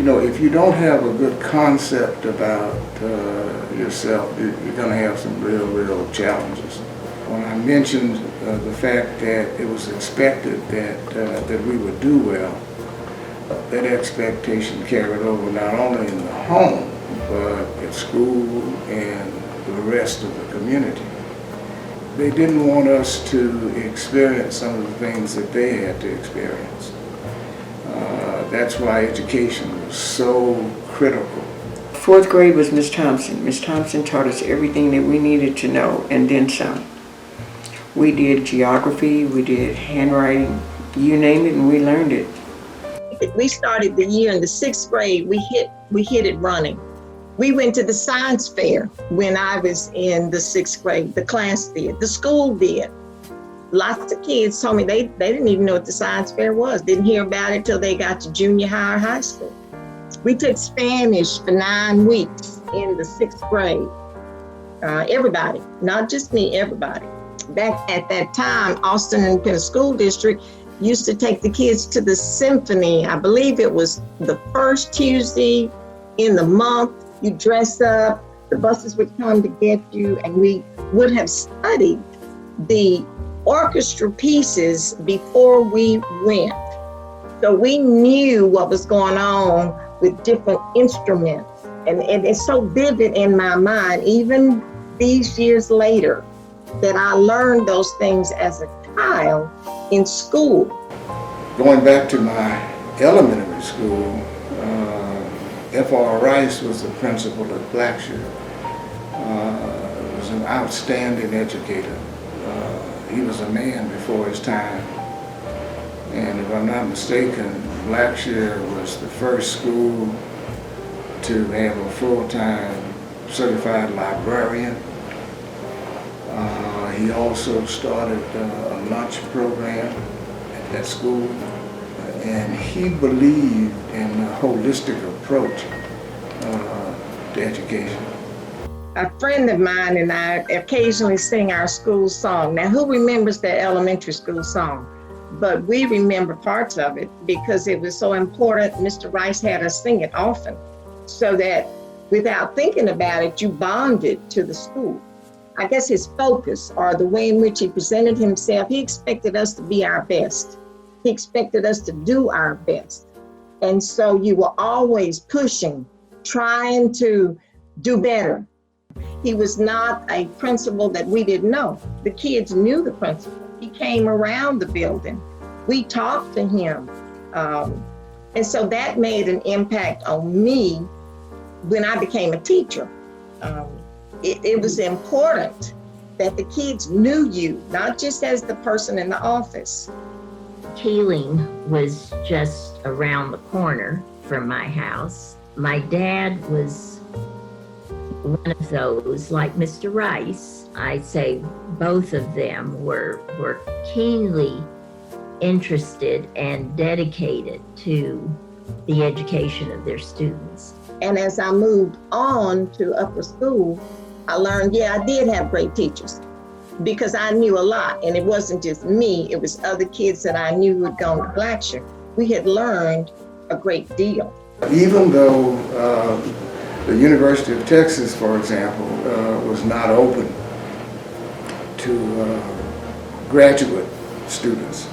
if you don't have a good concept about yourself, you're going to have some real challenges. When I mentioned the fact that it was expected that we would do well, that expectation carried over not only in the home, but at school and the rest of the community. They didn't want us to experience some of the things that they had to experience. That's why education was so critical. Fourth grade was Miss Thompson. Miss Thompson taught us everything that we needed to know, and then some. We did geography, we did handwriting, you name it, and we learned it. We started the year in the 6th grade, we hit it running. We went to the science fair when I was in the 6th grade. The class did, the school did. Lots of kids told me they didn't even know what the science fair was, didn't hear about it till they got to junior high or high school. We took Spanish for 9 weeks in the 6th grade. Everybody, not just me, everybody. Back at that time, Austin Independent School District used to take the kids to the symphony. I believe it was the first Tuesday in the month. You dress up, the buses would come to get you, and we would have studied the orchestra pieces before we went. So we knew what was going on with different instruments. And it's so vivid in my mind, even these years later, that I learned those things as a child in school. Going back to my elementary school, F.R. Rice was the principal at Blackshear. He was an outstanding educator. He was a man before his time. And if I'm not mistaken, Blackshear was the first school to have a full-time certified librarian. He also started a lunch program at that school, and he believed in a holistic approach to education. A friend of mine and I occasionally sing our school song. Now, who remembers the elementary school song? But we remember parts of it because it was so important. Mr. Rice had us sing it often, so that without thinking about it, you bonded to the school. I guess his focus, or the way in which he presented himself, he expected us to be our best. He expected us to do our best. And so you were always pushing, trying to do better. He was not a principal that we didn't know. The kids knew the principal. He came around the building. We talked to him. And so that made an impact on me when I became a teacher. It was important that the kids knew you, not just as the person in the office. Keeling was just around the corner from my house. My dad was one of those, like Mr. Rice. I'd say both of them were keenly interested and dedicated to the education of their students. And as I moved on to upper school, I learned, I did have great teachers because I knew a lot. And it wasn't just me, it was other kids that I knew who had gone to Blackshear. We had learned a great deal. Even though the University of Texas, for example, was not open to graduate students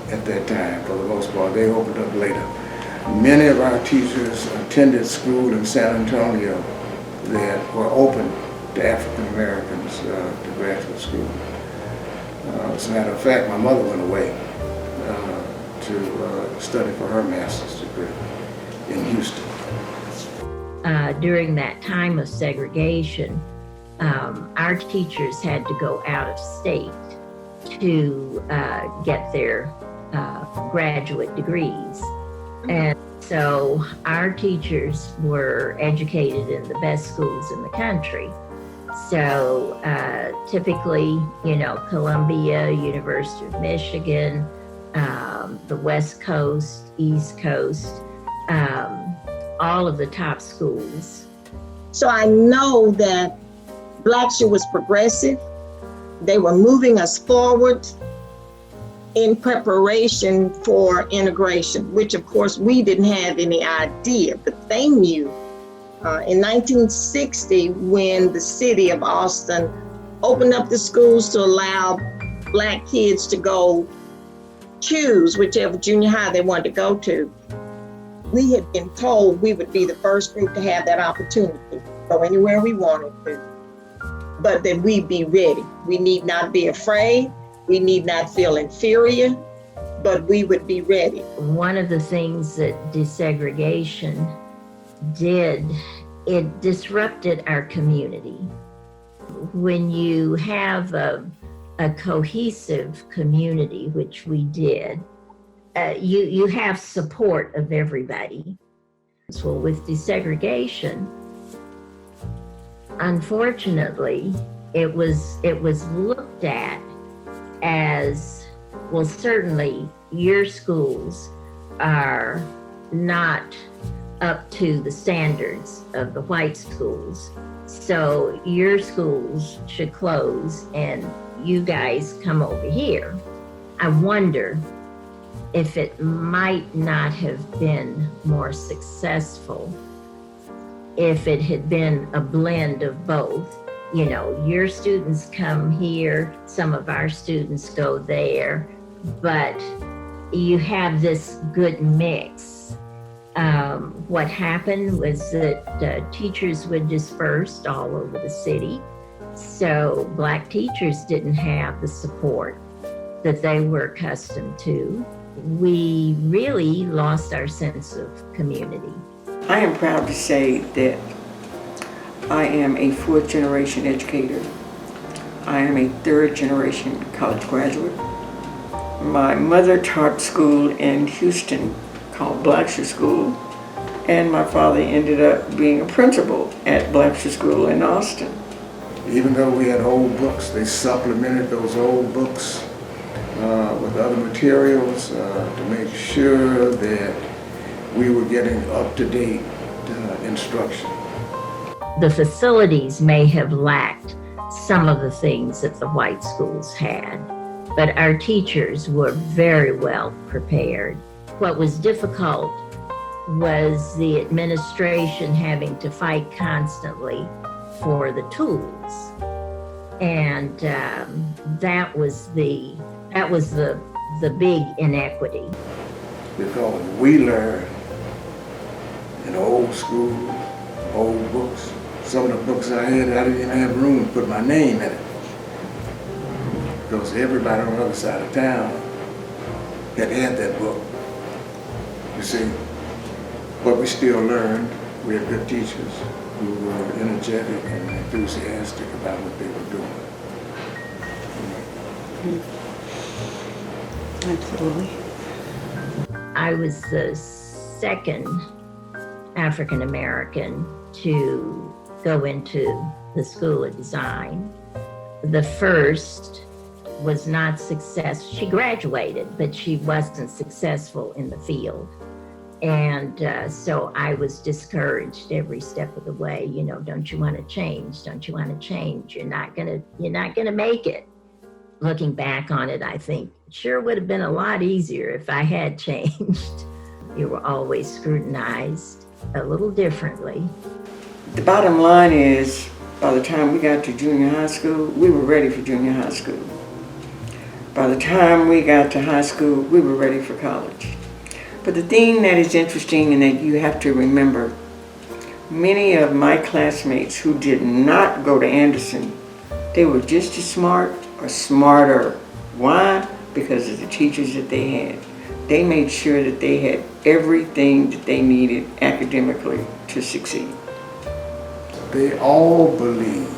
at that time, for the most part, they opened up later. Many of our teachers attended school in San Antonio that were open to African Americans to graduate school. As a matter of fact, my mother went away to study for her master's degree in Houston. During that time of segregation, our teachers had to go out of state to get their graduate degrees. And so our teachers were educated in the best schools in the country. So typically, Columbia, University of Michigan, the West Coast, East Coast, all of the top schools. So I know that Blackshear was progressive. They were moving us forward. in preparation for integration, which of course we didn't have any idea, but they knew. In 1960, when the city of Austin opened up the schools to allow Black kids to go choose whichever junior high they wanted to go to, we had been told we would be the first group to have that opportunity, go anywhere we wanted to, but that we'd be ready. We need not be afraid. We need not feel inferior, but we would be ready. One of the things that desegregation did, it disrupted our community. When you have a cohesive community, which we did, you have support of everybody. So with desegregation, unfortunately, it was looked at as, well, certainly your schools are not up to the standards of the white schools, so your schools should close and you guys come over here. I wonder if it might not have been more successful if it had been a blend of both. You know, your students come here, some of our students go there, but you have this good mix. What happened was that teachers would disperse all over the city, so Black teachers didn't have the support that they were accustomed to. We really lost our sense of community. I am proud to say that I am a fourth generation educator. I am a third generation college graduate. My mother taught school in Houston called Blacksher School, and my father ended up being a principal at Blacksher School in Austin. Even though we had old books, they supplemented those old books with other materials to make sure that we were getting up-to-date instruction. The facilities may have lacked some of the things that the white schools had, but our teachers were very well prepared. What was difficult was the administration having to fight constantly for the tools, and that was the big inequity. Because we learned in old school, old books. Some of the books I had, I didn't even have room to put my name in it. Because everybody on the other side of town had that book. You see, but we still learned. We had good teachers who were energetic and enthusiastic about what they were doing. Absolutely. I was the second African American to go into the School of Design. The first was not successful. She graduated, but she wasn't successful in the field. And so I was discouraged every step of the way. You know, don't you want to change? Don't you want to change? You're not gonna make it. Looking back on it, I think it sure would have been a lot easier if I had changed. You were always scrutinized a little differently. The bottom line is, by the time we got to junior high school, we were ready for junior high school. By the time we got to high school, we were ready for college. But the thing that is interesting and that you have to remember, many of my classmates who did not go to Anderson, they were just as smart or smarter. Why? Because of the teachers that they had. They made sure that they had everything that they needed academically to succeed. They all believed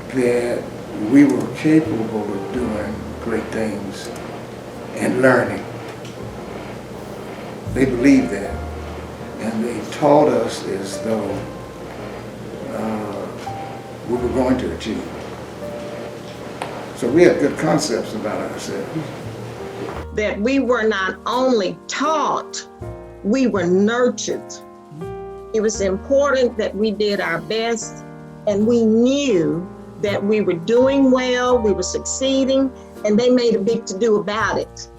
that we were capable of doing great things and learning. They believed that, and they taught us as though we were going to achieve. So we had good concepts about ourselves. That we were not only taught, we were nurtured. It was important that we did our best, and we knew that we were doing well, we were succeeding, and they made a big to-do about it.